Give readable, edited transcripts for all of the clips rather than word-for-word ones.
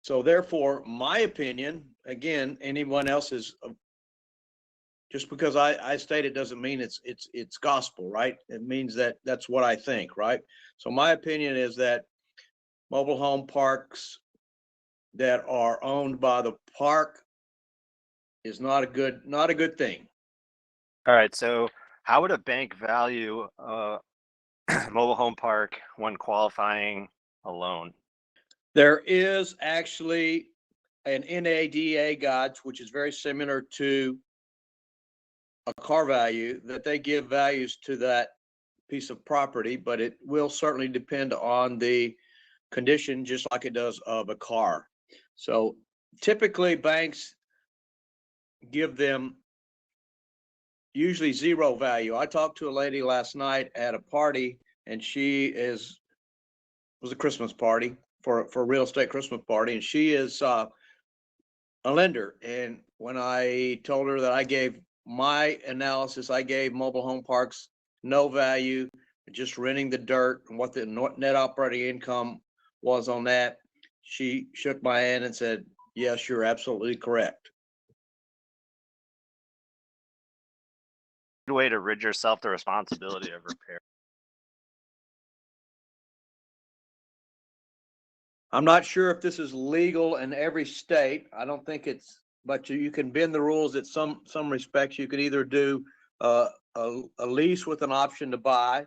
So therefore, my opinion, again, anyone else's, just because I state it doesn't mean it's gospel, right? It means that that's what I think, right? So my opinion is that mobile home parks that are owned by the park is not a good thing. All right. So, how would a bank value a mobile home park when qualifying a loan? There is actually an NADA guide, which is very similar to a car value, that they give values to that piece of property, but it will certainly depend on the condition, just like it does of a car. So typically banks give them usually zero value. I talked to a lady last night at a party, and was a Christmas party for a real estate Christmas party, and she is a lender. And when I told her that I gave my analysis, I gave mobile home parks no value, just renting the dirt and what the net operating income was on that. She shook my hand and said, "Yes, you're absolutely correct." Good way to rid yourself the responsibility of repair. I'm not sure if this is legal in every state. I don't think it's, but you can bend the rules at some respects. You could either do a lease with an option to buy,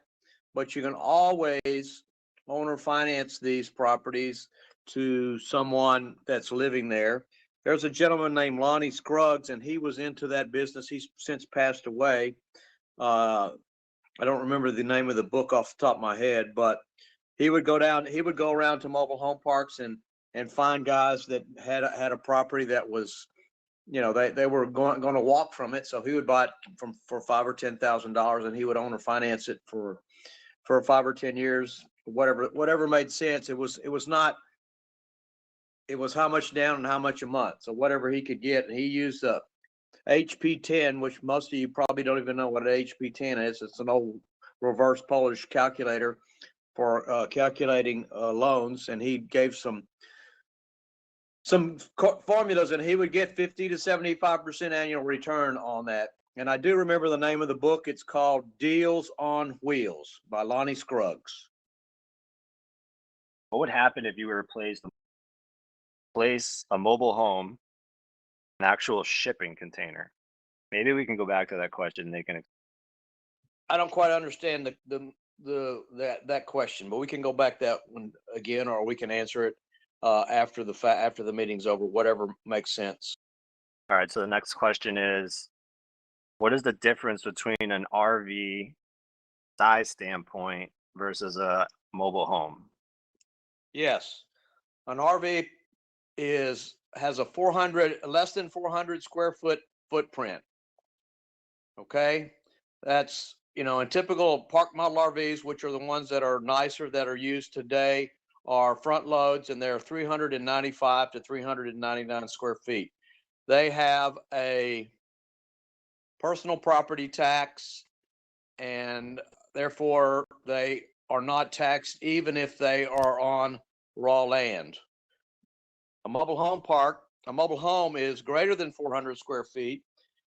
but you can always owner finance these properties to someone that's living there. There's a gentleman named Lonnie Scruggs, and he was into that business. He's since passed away. Uh, I don't remember the name of the book off the top of my head, but he would go around to mobile home parks and find guys that had a property that was, they were going to walk from it. So he would buy it for $5,000 or $10,000, and he would own or finance it for 5 or 10 years, whatever made sense. It was how much down and how much a month. So whatever he could get, and he used a HP10, which most of you probably don't even know what an HP10 is. It's an old reverse Polish calculator for calculating loans, and he gave some formulas, and he would get 50 to 75% annual return on that. And I do remember the name of the book. It's called Deals on Wheels by Lonnie Scruggs. What would happen if you were to place a mobile home, an actual shipping container? Maybe we can go back to that question. They can. I don't quite understand that question, but we can go back that one again, or we can answer it after the meeting's over, whatever makes sense. All right. So the next question is, what is the difference between an RV size standpoint versus a mobile home? Yes, an RV has a less than 400 square foot footprint. Okay, that's, in typical park model RVs, which are the ones that are nicer that are used today, are front loads, and they're 395 to 399 square feet. They have a personal property tax, and therefore they are not taxed even if they are on raw land. A mobile home is greater than 400 square feet,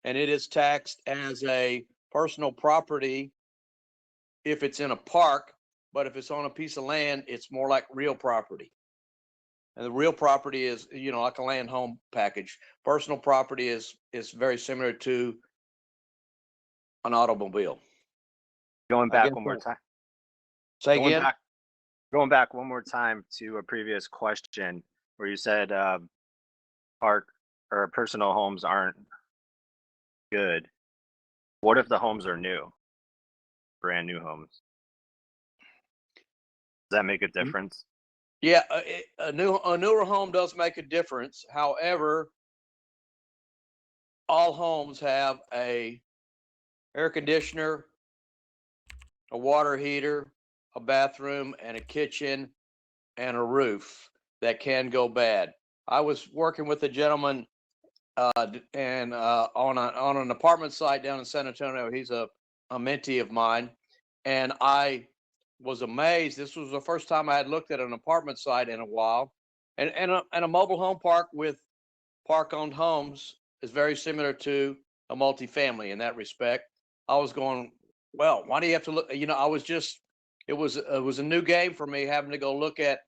and it is taxed as a personal property if it's in a park, but if it's on a piece of land, it's more like real property. And the real property is, like a land home package. Personal property is very similar to an automobile. Going I back guess one more so. time. Say Going again. back. Going back one more time to a previous question where you said park or personal homes aren't good. What if the homes are new, brand new homes? Does that make a difference? Yeah, a newer home does make a difference. However, all homes have a air conditioner, a water heater, a bathroom, and a kitchen, and a roof that can go bad. I was working with a gentleman and on an apartment site down in San Antonio. He's a mentee of mine, and I was amazed. This was the first time I had looked at an apartment site in a while, And a mobile home park with park-owned homes is very similar to a multifamily in that respect. I was going, well, why do you have to look? I was just, it was a new game for me having to go look at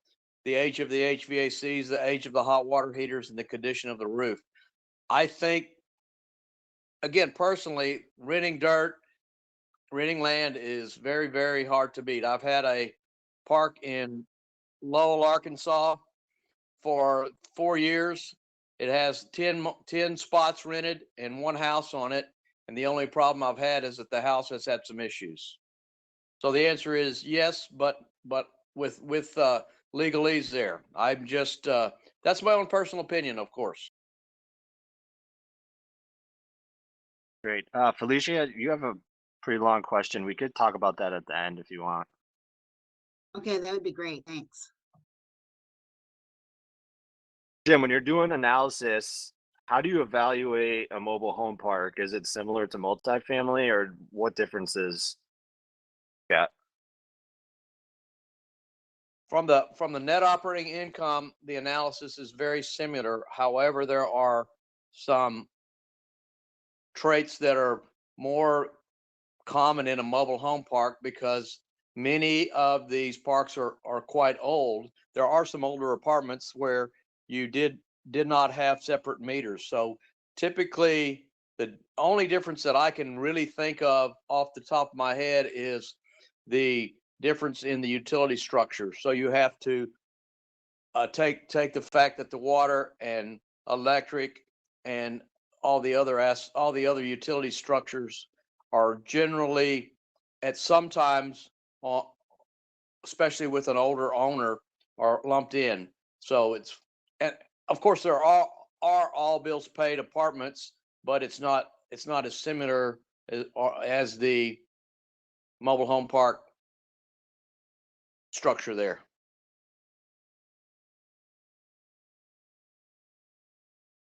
the age of the HVACs, the age of the hot water heaters, and the condition of the roof. I think, again, personally, renting land is very, very hard to beat. I've had a park in Lowell, Arkansas for 4 years. It has 10 spots rented and one house on it. And the only problem I've had is that the house has had some issues. So the answer is yes, but with legalese there. I'm just that's my own personal opinion, of course. Great. Felicia, you have a pretty long question. We could talk about that at the end if you want. Okay, that would be great. Thanks. Jim, when you're doing analysis, how do you evaluate a mobile home park? Is it similar to multifamily, or what differences? Yeah. From the net operating income, the analysis is very similar. However, there are some traits that are more common in a mobile home park because many of these parks are quite old. There are some older apartments where you did not have separate meters. So typically the only difference that I can really think of off the top of my head is the difference in the utility structure. So you have to take the fact that the water and electric and all the other utility structures are generally at sometimes, uh, especially with an older owner, are lumped in. So and of course there are all bills paid apartments, but it's not as similar as the mobile home park structure there.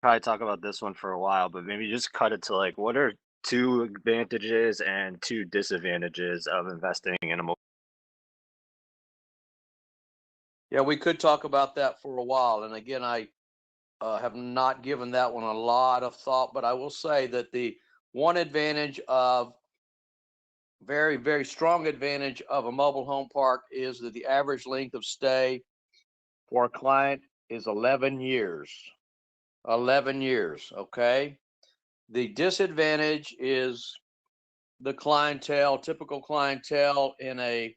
Probably talk about this one for a while, but maybe just cut it to like, what are two advantages and two disadvantages of investing in a mobile? Yeah, we could talk about that for a while. And again, I have not given that one a lot of thought, but I will say that the one advantage of very, very strong advantage of a mobile home park is that the average length of stay for a client is 11 years. 11 years. Okay. The disadvantage is the typical clientele in a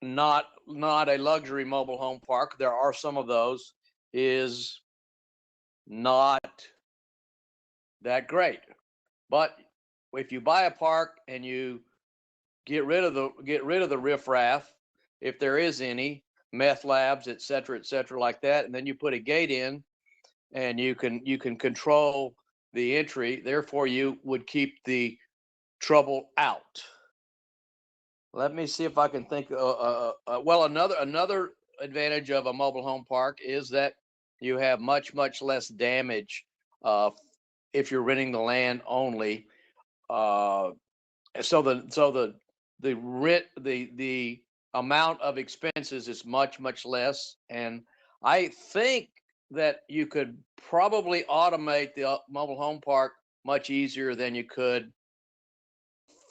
not a luxury mobile home park. There are some of those, is not that great. But if you buy a park and you get rid of the riffraff, if there is any, meth labs, et cetera, like that, and then you put a gate in, and you can control the entry. Therefore, you would keep the trouble out. Let me see if I can think. Well, another advantage of a mobile home park is that you have much less damage uh, if you're renting the land only. Uh, so the rent the amount of expenses is much less, and I think that you could probably automate the mobile home park much easier than you could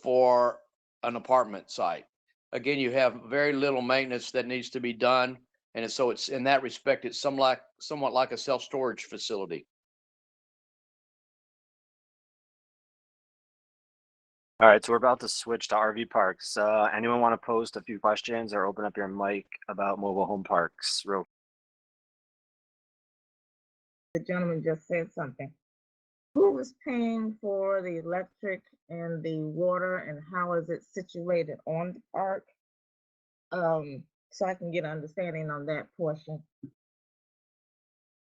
for an apartment site. Again, you have very little maintenance that needs to be done, and it's in that respect, it's somewhat like a self-storage facility. All right, so we're about to switch to RV parks. Anyone want to post a few questions or open up your mic about mobile home parks? The gentleman just said something. Who is paying for the electric and the water, and how is it situated on the park? So I can get an understanding on that portion.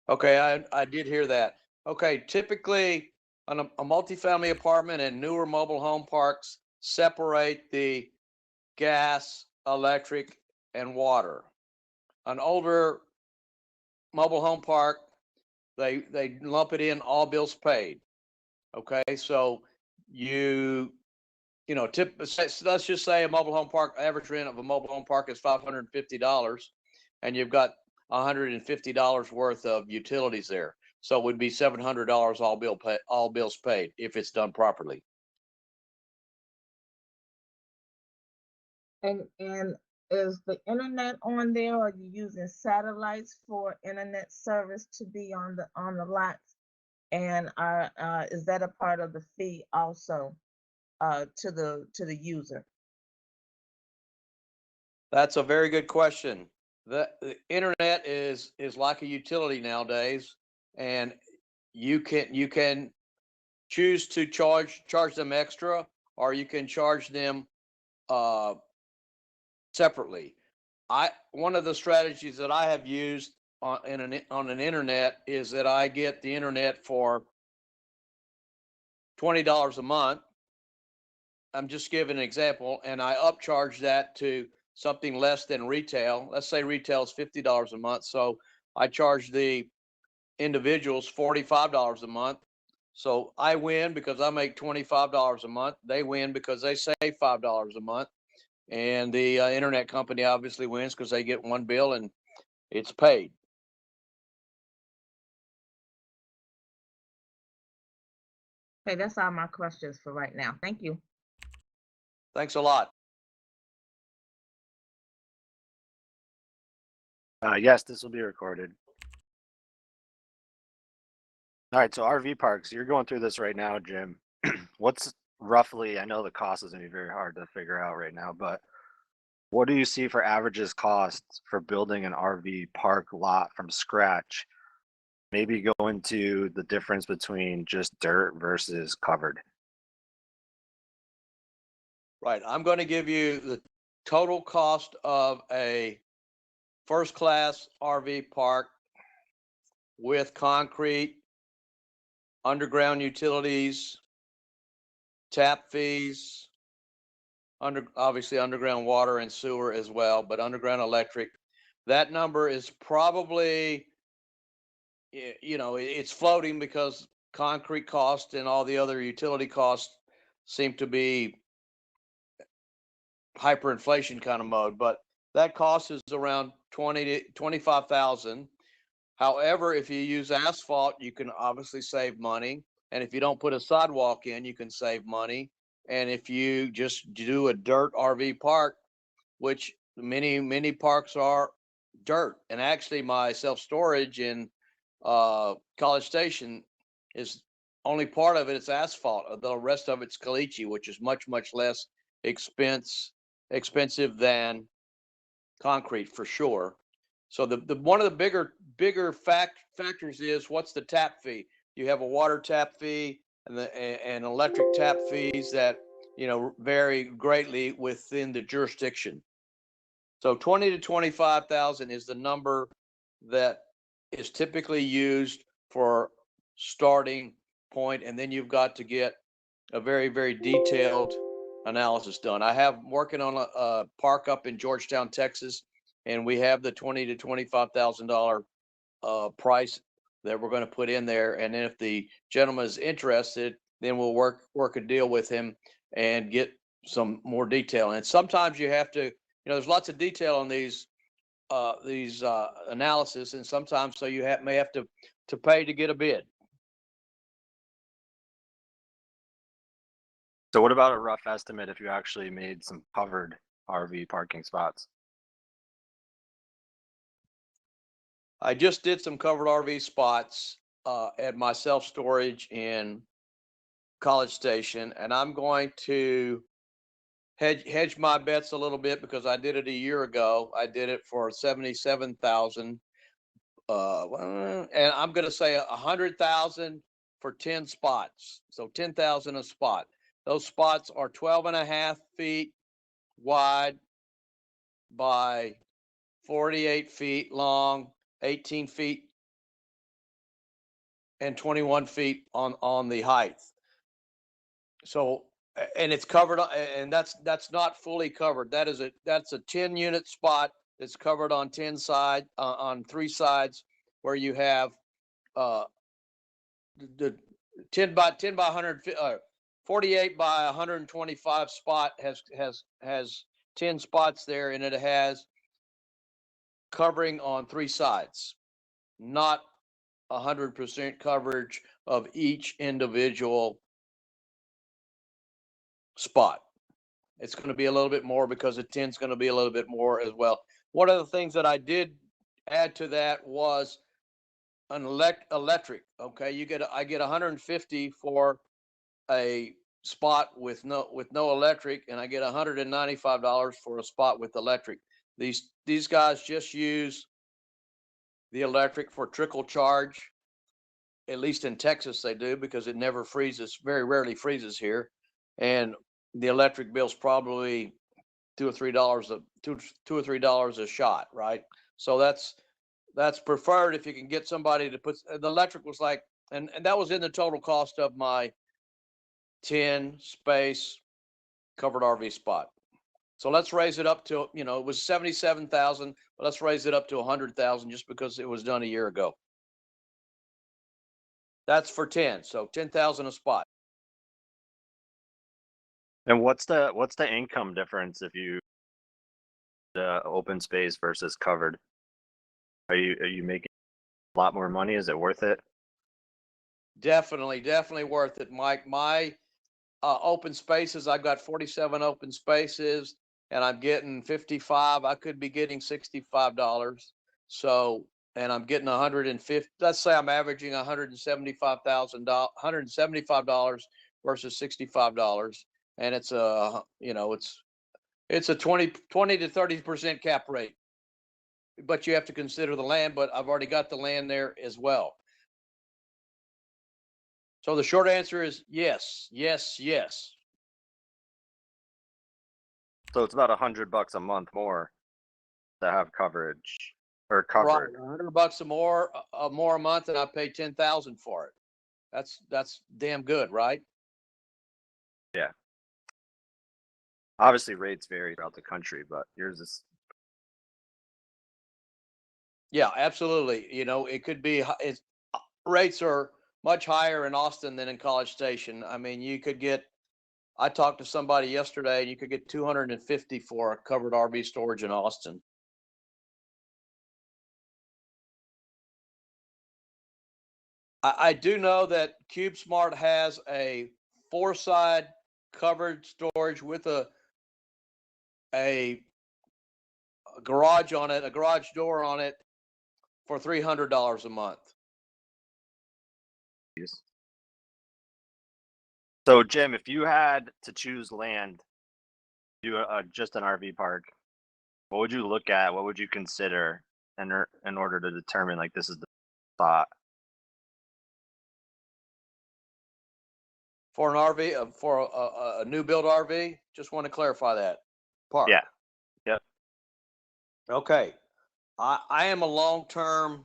Okay, I did hear that. Okay, typically a multifamily apartment and newer mobile home parks separate the gas, electric, and water. An older mobile home park, they lump it in all bills paid. Okay, so you let's just say a mobile home park average rent of a mobile home park is $550, and you've got $150 worth of utilities there. So it would be $700 all bills paid if it's done properly. And is the internet on there? Or are you using satellites for internet service to be on the lots? And is that a part of the fee also to the user? That's a very good question. The internet is like a utility nowadays, and you can choose to charge them extra, or you can charge them uh, separately. One of the strategies that I have used on an internet is that I get the internet for $20 a month. I'm just giving an example, and I upcharge that to something less than retail. Let's say retail is $50 a month, so I charge the individuals $45 a month. So I win because I make $25 a month. They win because they save $5 a month, and the internet company obviously wins because they get one bill and it's paid. Okay, that's all my questions for right now. Thank you. Thanks a lot. Yes, this will be recorded. All right, so RV parks, you're going through this right now, Jim. What's roughly, I know the cost is going to be very hard to figure out right now, but what do you see for averages costs for building an RV park lot from scratch? Maybe go into the difference between just dirt versus covered. Right. I'm going to give you the total cost of a first class RV park with concrete, underground utilities, tap fees, obviously underground water and sewer as well, but underground electric. That number is probably, it's floating because concrete cost and all the other utility costs seem to be hyperinflation kind of mode, but that cost is around 20 to 25,000. However, if you use asphalt, you can obviously save money. And if you don't put a sidewalk in, you can save money. And if you just do a dirt RV park, which many parks are dirt, and actually my self-storage in College Station is only part of it is asphalt. The rest of it's caliche, which is much less expensive than concrete for sure. So the one of the bigger factors is what's the tap fee? You have a water tap fee and electric tap fees that vary greatly within the jurisdiction. So 20 to 25,000 is the number that is typically used for starting point, and then you've got to get a very detailed analysis done. I have working on a park up in Georgetown, Texas, and we have the $20 to $25,000 price that we're going to put in there. And then if the gentleman is interested, then we'll work a deal with him and get some more detail. And sometimes you have to, there's lots of detail on these analysis, and sometimes so you may have to pay to get a bid. So what about a rough estimate if you actually made some covered RV parking spots? I just did some covered RV spots at my self-storage in College Station, and I'm going to hedge my bets a little bit because I did it a year ago. I did it for 77,000, and I'm going to say 100,000 for 10 spots. So 10,000 a spot. Those spots are 12.5 feet wide by 48 feet long, 18 feet and 21 feet on the height. So, and it's covered, and that's not fully covered. That's a 10 unit spot that's covered on 3 sides, where you have the 10 by 100, 48 by 125 spot has 10 spots there, and it has covering on 3 sides, not 100% coverage of each individual spot. It's going to be a little bit more because the 10 is going to be a little bit more as well. One of the things that I did add to that was an electric. Okay, I get 150 for a spot with no electric, and I get $195 for a spot with electric. These guys just use the electric for trickle charge. At least in Texas they do, because it never freezes, very rarely freezes here, and the electric bill's probably $2 or $3 a shot, right? So that's preferred if you can get somebody to put. The electric was like, and that was in the total cost of my 10 space covered RV spot. So let's raise it up to, it was 77,000, but let's raise it up to 100,000 just because it was done a year ago. That's for 10, so 10,000 a spot. And what's the income difference if you the open space versus covered? Are you making a lot more money? Is it worth it? Definitely worth it, Mike. My open spaces, I've got 47 open spaces, and I'm getting 55. I could be getting $65. So, and I'm getting 150. Let's say I'm averaging $175 versus $65, and it's it's a 20 to 30% cap rate. But you have to consider the land. But I've already got the land there as well. So the short answer is yes, yes, yes. So it's about $100 a month more to have coverage or Right, covered. $100 more a month, and I pay 10,000 for it. That's damn good, right? Yeah. Obviously, rates vary throughout the country, but yours is. Yeah, absolutely. It could be. Rates are much higher in Austin than in College Station. I mean, you could get. I talked to somebody yesterday, and you could get 250 for a covered RV storage in Austin. I do know that CubeSmart has a 4-side covered storage with a garage on it, a garage door on it, for $300 a month. So Jim, if you had to choose land, do just an RV park, what would you look at? What would you consider in order to determine like this is the spot? For an RV, for a new build RV, just want to clarify that part. Yeah. Yep. Okay. I am a long-term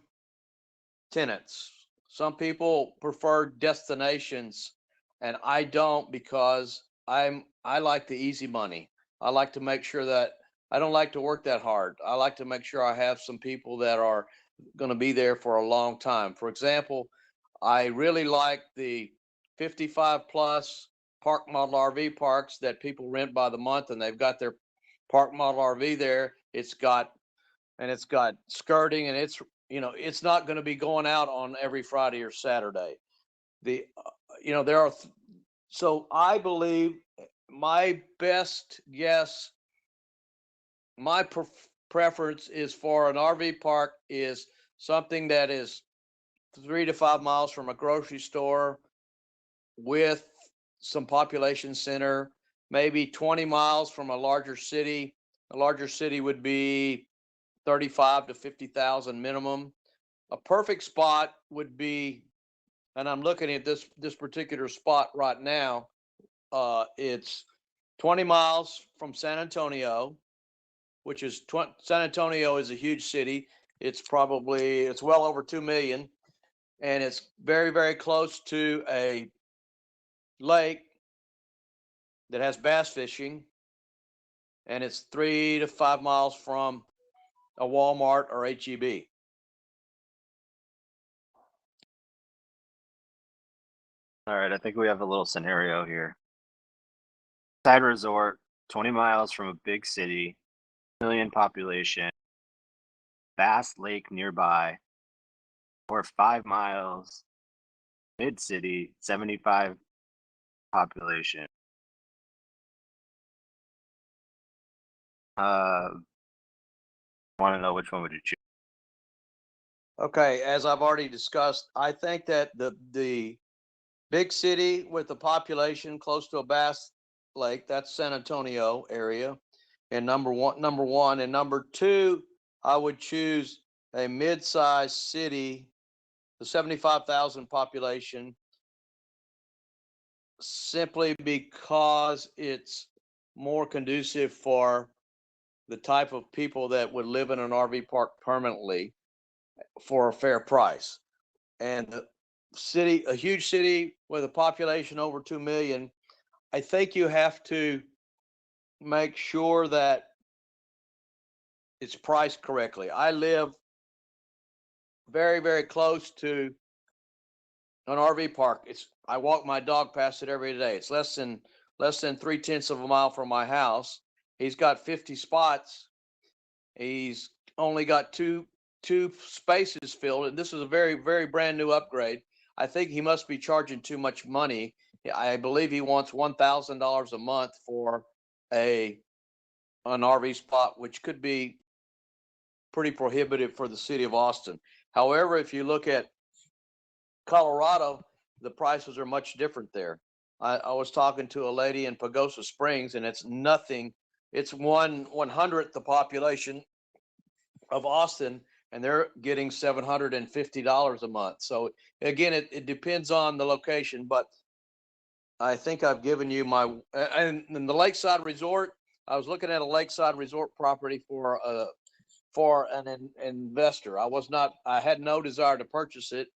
tenants. Some people prefer destinations, and I don't, because I like the easy money. I like to make sure that I don't like to work that hard. I like to make sure I have some people that are going to be there for a long time. For example, I really like the 55 plus park model RV parks that people rent by the month, and they've got their park model RV there. It's got skirting, and it's not going to be going out on every Friday or Saturday. There are so I believe my best guess, my preference is for an RV park is something that is 3 to 5 miles from a grocery store with some population center, maybe 20 miles from a larger city. A larger city would be 35 to 50,000 minimum. A perfect spot would be, and I'm looking at this particular spot right now. It's 20 miles from San Antonio, which is San Antonio is a huge city. It's well over 2 million, and it's very, very close to a lake that has bass fishing, and it's 3 to 5 miles from a Walmart or HEB. All right, I think we have a little scenario here. Side resort, 20 miles from a big city, million population. vast lake nearby, or 5 miles, mid city, 75 population. Want to know which one would you choose? Okay, as I've already discussed, I think that the big city with the population close to a bass lake, that's San Antonio area. And number one, and number two, I would choose a mid-sized city, the 75,000 population, simply because it's more conducive for the type of people that would live in an RV park permanently for a fair price. And the city, a huge city with a population over 2 million, I think you have to make sure that it's priced correctly. I live very, very close to an RV park. I walk my dog past it every day. It's less than 3/10 of a mile from my house. He's got 50 spots. He's only got two spaces filled, and this is a very, very brand new upgrade. I think he must be charging too much money. I believe he wants $1,000 a month for a an RV spot, which could be pretty prohibitive for the city of Austin. However, if you look at Colorado, the prices are much different there. I was talking to a lady in Pagosa Springs, and it's nothing. It's 1/100th the population of Austin, and they're getting $750 a month. So again, it depends on the location, but I think I've given you my, and in the Lakeside Resort, I was looking at a Lakeside Resort property for an investor. I had no desire to purchase it.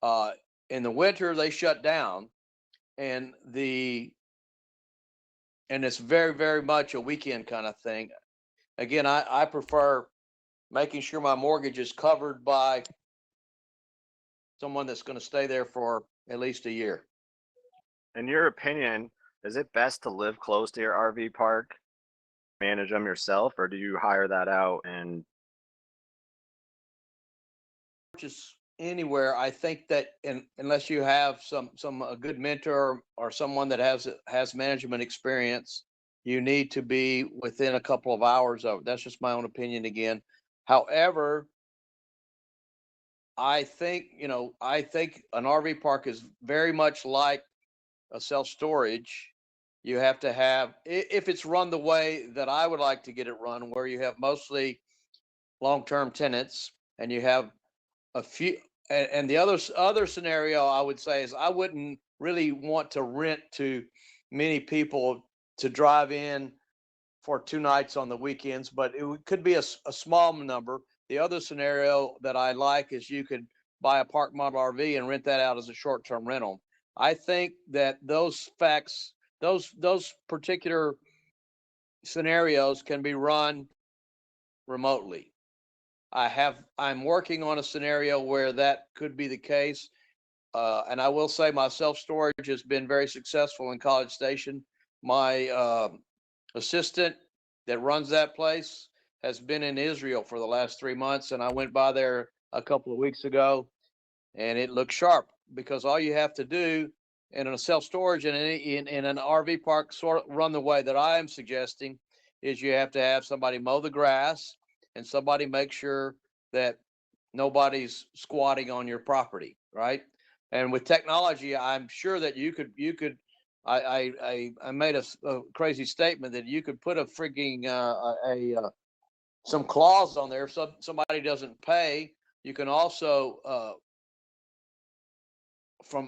Uh, in the winter, they shut down, and it's very, very much a weekend kind of thing. Again, I prefer making sure my mortgage is covered by someone that's going to stay there for at least a year. In your opinion, is it best to live close to your RV park, manage them yourself, or do you hire that out? And Purchase anywhere, I think that unless you have some a good mentor or someone that has management experience, you need to be within a couple of hours of it. That's just my own opinion again. However, I think an RV park is very much like a self storage. You have to have, if it's run the way that I would like to get it run, where you have mostly long term tenants and you have a few, and the other scenario I would say is I wouldn't really want to rent to many people to drive in for 2 nights on the weekends, but could be a small number. The other scenario that I like is you could buy a park model RV and rent that out as a short-term rental. I think that those particular scenarios can be run remotely. I'm working on a scenario where that could be the case. And I will say my self-storage has been very successful in College Station. My assistant that runs that place has been in Israel for the last 3 months, and I went by there a couple of weeks ago, and it looks sharp because all you have to do in a self-storage and in an RV park sort of run the way that I am suggesting is you have to have somebody mow the grass and somebody make sure that nobody's squatting on your property, right? And with technology, I'm sure that you could. I made a crazy statement that you could put a freaking some clause on there if somebody doesn't pay. You can also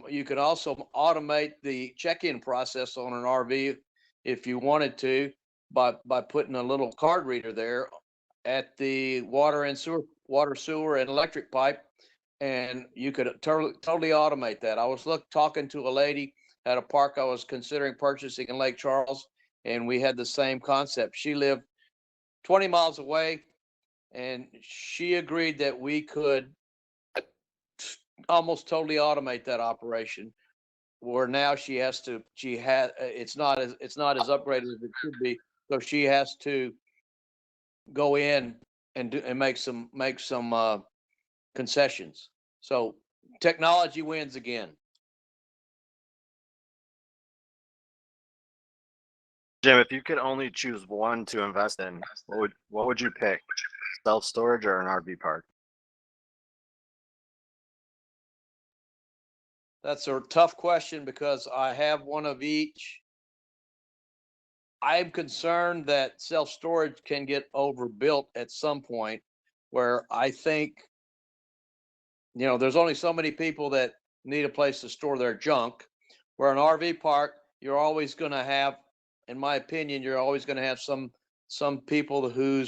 you can also automate the check-in process on an RV if you wanted to by putting a little card reader there at the water sewer and electric pipe, and you could totally automate that. I was talking to a lady at a park I was considering purchasing in Lake Charles, and we had the same concept. She lived 20 miles away, and she agreed that we could almost totally automate that operation. Where now it's not as upgraded as it should be, so she has to go in and make some concessions. So technology wins again. Jim, if you could only choose one to invest in, what would you pick? Self-storage or an RV park? That's a tough question because I have one of each. I'm concerned that self-storage can get overbuilt at some point where I think, there's only so many people that need a place to store their junk. Where an RV park, you're always going to have, in my opinion, you're always going to have some people who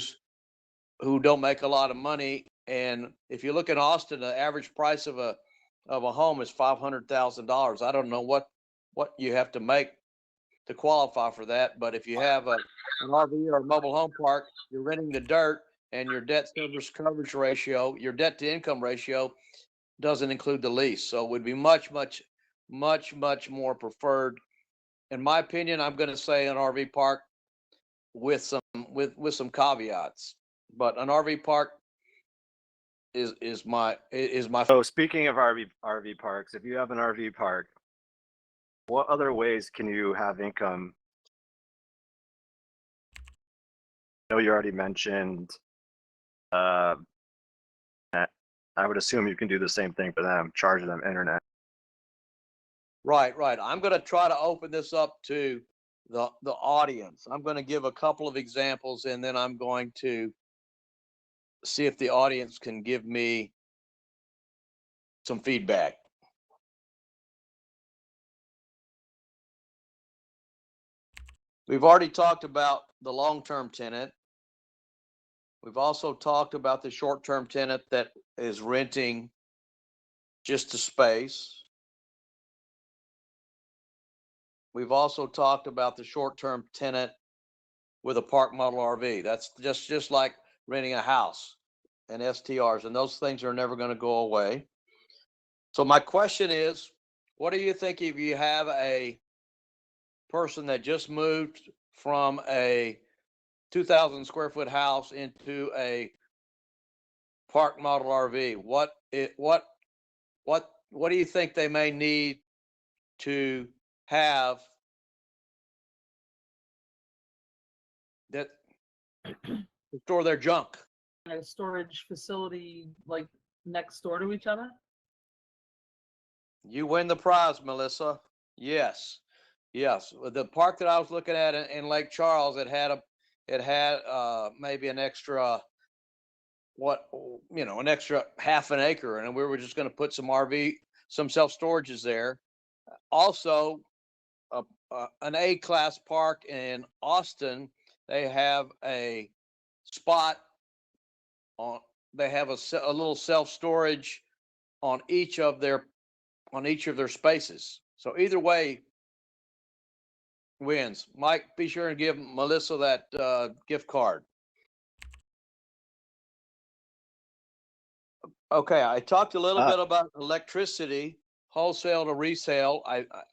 don't make a lot of money. And if you look at Austin, the average price of a home is $500,000. I don't know what you have to make to qualify for that, but if you have an RV or a mobile home park, you're renting the dirt, and your debt service coverage ratio, your debt to income ratio, doesn't include the lease. So it would be much more preferred. In my opinion, I'm going to say an RV park with some caveats, but an RV park is my. So speaking of RV parks, if you have an RV park, what other ways can you have income? I know you already mentioned, I would assume you can do the same thing for them, charge them internet. Right. I'm going to try to open this up to the audience. I'm going to give a couple of examples, and then I'm going to see if the audience can give me some feedback. We've already talked about the long-term tenant. We've also talked about the short-term tenant that is renting just a space. We've also talked about the short-term tenant with a park model RV. That's just like renting a house and STRs, and those things are never going to go away. So my question is, what do you think if you have a person that just moved from a 2,000 square foot house into a park model RV? What do you think they may need to have that to store their junk? A storage facility like next door to each other? You win the prize, Melissa. Yes. The park that I was looking at in Lake Charles, it had maybe an extra an extra half an acre, and we were just going to put some self storages there. Also, an A-class park in Austin, they have a spot on. They have a little self storage on each of their spaces. So either way wins. Mike, be sure and give Melissa that gift card. Okay, I talked a little bit about electricity, wholesale to resale.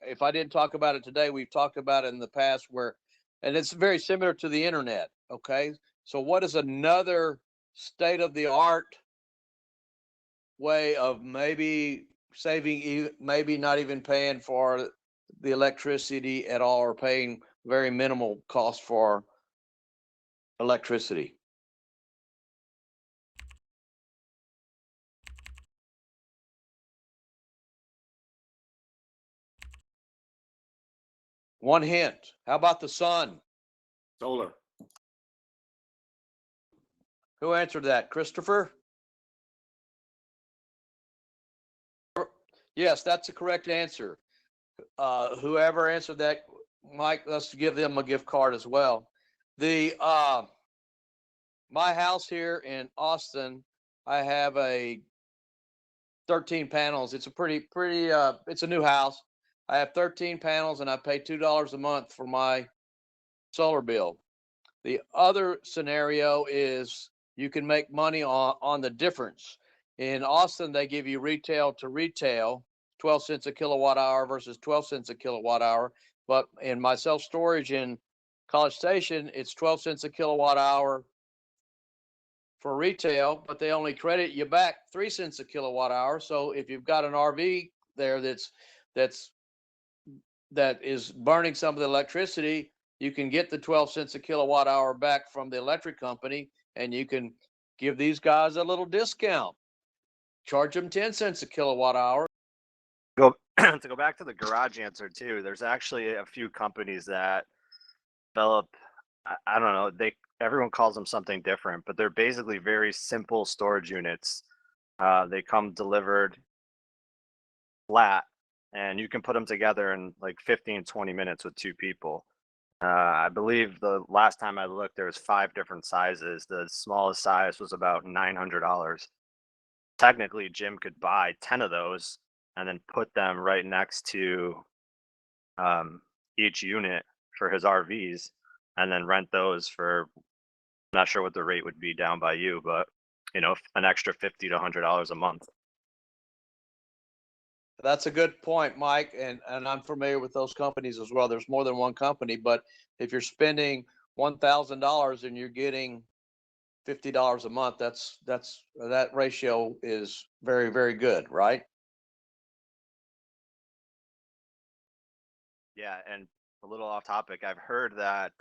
If I didn't talk about it today, we've talked about it in the past and it's very similar to the internet. Okay, so what is another state of the art way of maybe saving, maybe not even paying for the electricity at all, or paying very minimal cost for electricity? One hint. How about the sun? Solar. Who answered that? Christopher? Yes, that's the correct answer. Whoever answered that, Mike, let's give them a gift card as well. The my house here in Austin, I have a 13 panels. It's a pretty it's a new house. I have 13 panels, and I pay $2 a month for my solar bill. The other scenario is you can make money on the difference. In Austin, they give you retail to retail, 12 cents a kilowatt hour versus 12 cents a kilowatt hour. But in my self storage in College Station, it's 12 cents a kilowatt hour for retail, but they only credit you back 3 cents a kilowatt hour. So if you've got an RV there that is burning some of the electricity, you can get the 12 cents a kilowatt hour back from the electric company, and you can give these guys a little discount. Charge them 10 cents a kilowatt hour. Go to go back to the garage answer too. There's actually a few companies that develop. I don't know. Everyone calls them something different, but they're basically very simple storage units. They come delivered flat, and you can put them together in like 15, 20 minutes with 2 people. I believe the last time I looked, there was 5 different sizes. The smallest size was about $900. Technically, Jim could buy 10 of those and then put them right next to each unit for his RVs, and then rent those for, I'm not sure what the rate would be down by you, but an extra $50 to $100 a month. That's a good point, Mike, and I'm familiar with those companies as well. There's more than one company, but if you're spending $1,000 and you're getting $50 a month, that ratio is very, very good, right? Yeah, and a little off topic, I've heard that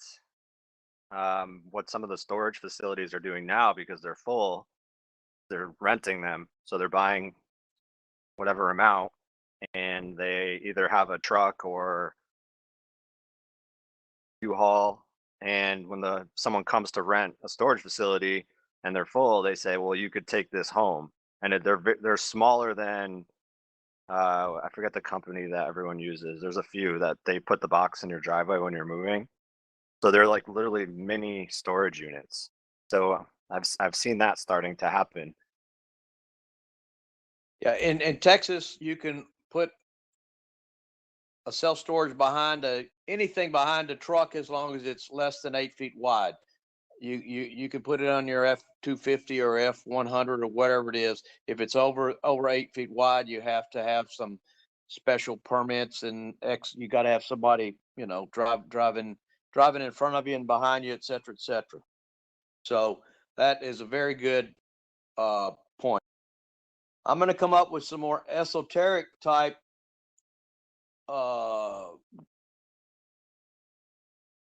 what some of the storage facilities are doing now, because they're full, they're renting them. So they're buying whatever amount, and they either have a truck or U-Haul. And when someone comes to rent a storage facility and they're full, they say, well, you could take this home. And they're smaller than, I forget the company that everyone uses. There's a few that they put the box in your driveway when you're moving. So they're like literally mini storage units. So I've seen that starting to happen. Yeah, in Texas, you can put a self-storage behind anything behind a truck as long as it's less than 8 feet wide. You can put it on your F-250 or F-100 or whatever it is. If it's over 8 feet wide, you have to have some special permits, and you got to have somebody, driving in front of you and behind you, et cetera, et cetera. So that is a very good point. I'm going to come up with some more esoteric type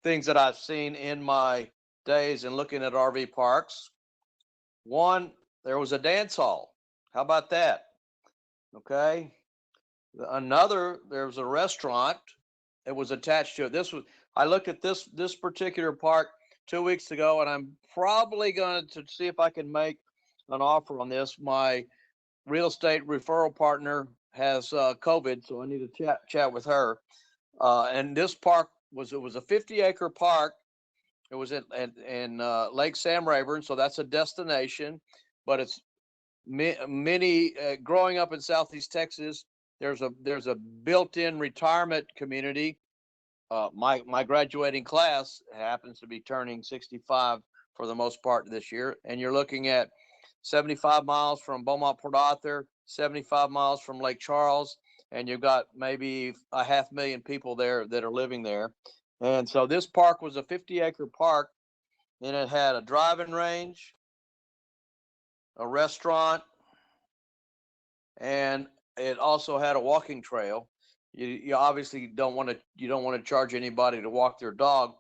things that I've seen in my days and looking at RV parks. One, there was a dance hall. How about that? Okay. Another, there was a restaurant that was attached to it. I looked at this particular park 2 weeks ago, and I'm probably going to see if I can make an offer on this. My real estate referral partner has COVID, so I need to chat with her. And this park was a 50-acre park. It was in Lake Sam Rayburn, so that's a destination. But it's many growing up in Southeast Texas. There's a built-in retirement community. My graduating class happens to be turning 65 for the most part this year, and you're looking at 75 miles from Beaumont Port Arthur, 75 miles from Lake Charles, and you've got maybe 500,000 people there that are living there. And so this park was a 50-acre park, and it had a driving range, a restaurant, and it also had a walking trail. You obviously don't want to charge anybody to walk their dog.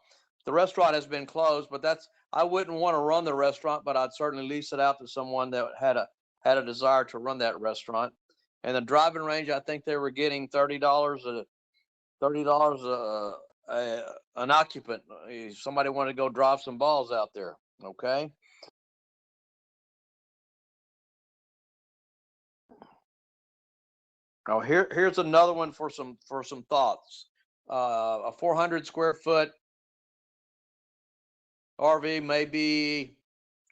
The restaurant has been closed, but I wouldn't want to run the restaurant, but I'd certainly lease it out to someone that had a desire to run that restaurant. And the driving range, I think they were getting $30 an occupant. If somebody wanted to go drive some balls out there. Okay. Now here's another one for some thoughts. A 400 square foot RV maybe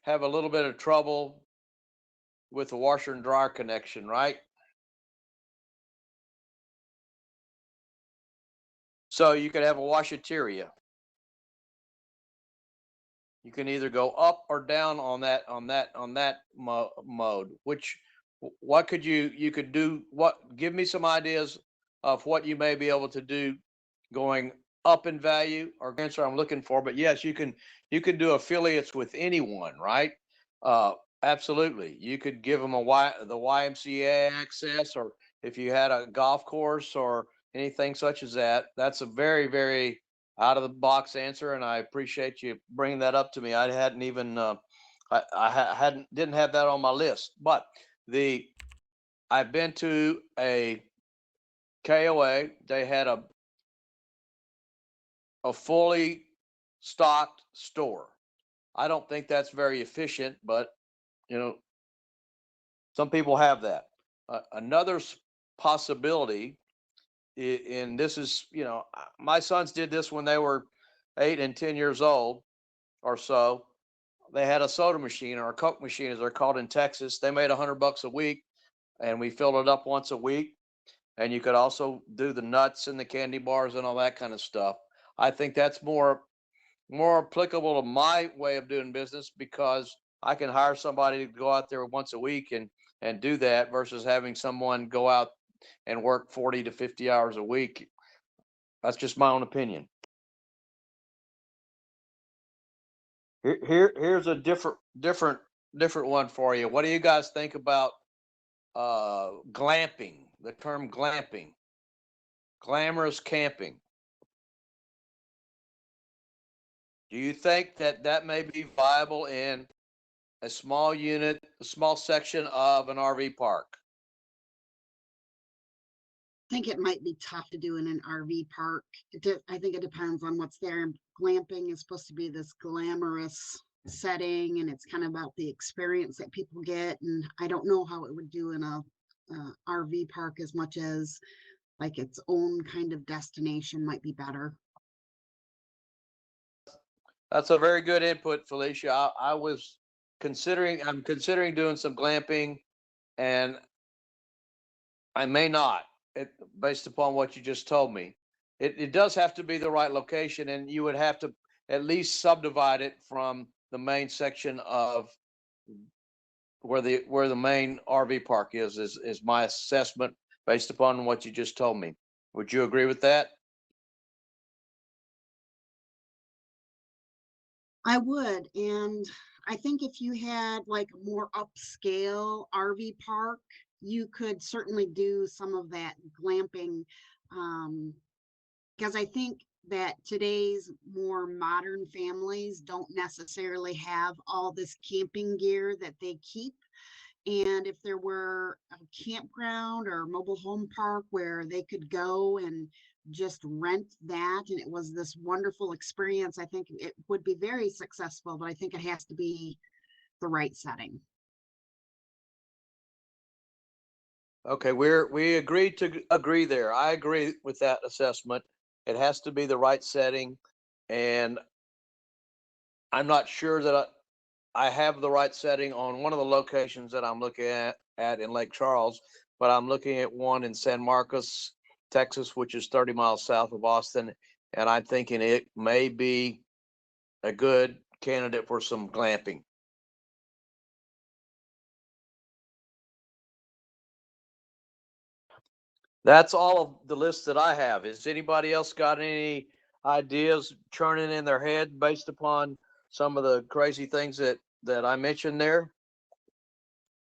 have a little bit of trouble with the washer and dryer connection, right? So you could have a washateria. You can either go up or down on that mode. What could you could do? Give me some ideas of what you may be able to do going up in value, or answer I'm looking for. But yes, you can do affiliates with anyone, right? Absolutely. You could give them the YMCA access, or if you had a golf course or anything such as that. That's a very, very out of the box answer, and I appreciate you bringing that up to me. I hadn't even, hadn't didn't have that on my list. But the I've been to a KOA. They had a fully stocked store. I don't think that's very efficient, but you know, some people have that. Another possibility, and this is, my sons did this when they were 8 and 10 years old or so. They had a soda machine or a Coke machine, as they're called in Texas. They made $100 a week, and we filled it up once a week. And you could also do the nuts and the candy bars and all that kind of stuff. I think that's more applicable to my way of doing business, because I can hire somebody to go out there once a week and do that versus having someone go out and work 40 to 50 hours a week. That's just my own opinion. Here's a different one for you. What do you guys think about glamping? The term glamping, glamorous camping. Do you think that that may be viable in a small unit, a small section of an RV park? I think it might be tough to do in an RV park. I think it depends on what's there. Glamping is supposed to be this glamorous setting, and it's kind of about the experience that people get. And I don't know how it would do in a RV park as much as like its own kind of destination might be better. That's a very good input, Felicia. I'm considering doing some glamping, and I may not, based upon what you just told me. It does have to be the right location, and you would have to at least subdivide it from the main section of where the main RV park is my assessment based upon what you just told me. Would you agree with that? I would, and I think if you had like a more upscale RV park, you could certainly do some of that glamping. Because I think that today's more modern families don't necessarily have all this camping gear that they keep. And if there were a campground or a mobile home park where they could go and just rent that, and it was this wonderful experience, I think it would be very successful, but I think it has to be the right setting. Okay, we agreed to agree there. I agree with that assessment. It has to be the right setting, and I'm not sure that I have the right setting on one of the locations that I'm looking at in Lake Charles, but I'm looking at one in San Marcos, Texas, which is 30 miles south of Austin, and I'm thinking it may be a good candidate for some glamping. That's all of the list that I have. Has anybody else got any ideas churning in their head based upon some of the crazy things that I mentioned there?